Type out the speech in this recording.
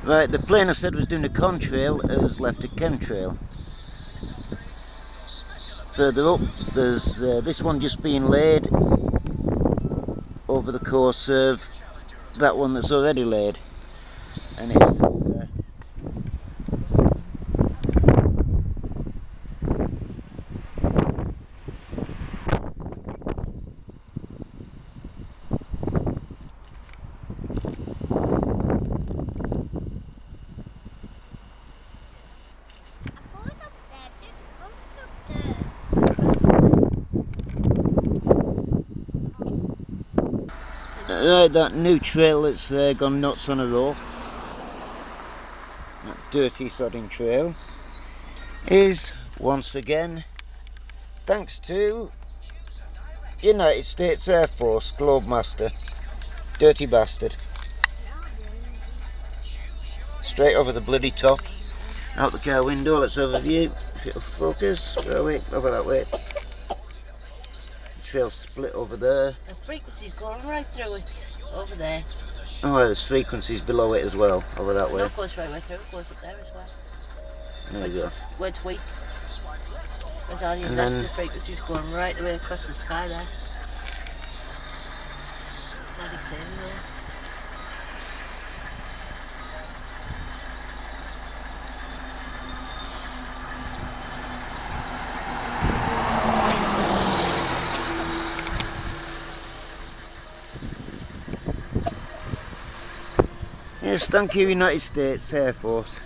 Right, the plane I said was doing a contrail has left a chemtrail. Further up, there's this one just being laid over the course of that one that's already laid, and it's still there. Right, that new trail that's gone nuts on a roll, that dirty sodding trail, is once again thanks to United States Air Force Globemaster. Dirty bastard. Straight over the bloody top, out the car window. Let's have a view, if it'll focus. Oh wait, over that way. Trail split over there. The frequency's going right through it, over there. Oh, there's frequencies below it as well, over that way. It goes right way through, it goes up there as well. There you go. Where it's weak. Where's all your left, the frequency's going right the way across the sky there. Bloody same there. Yes, thank you United States Air Force.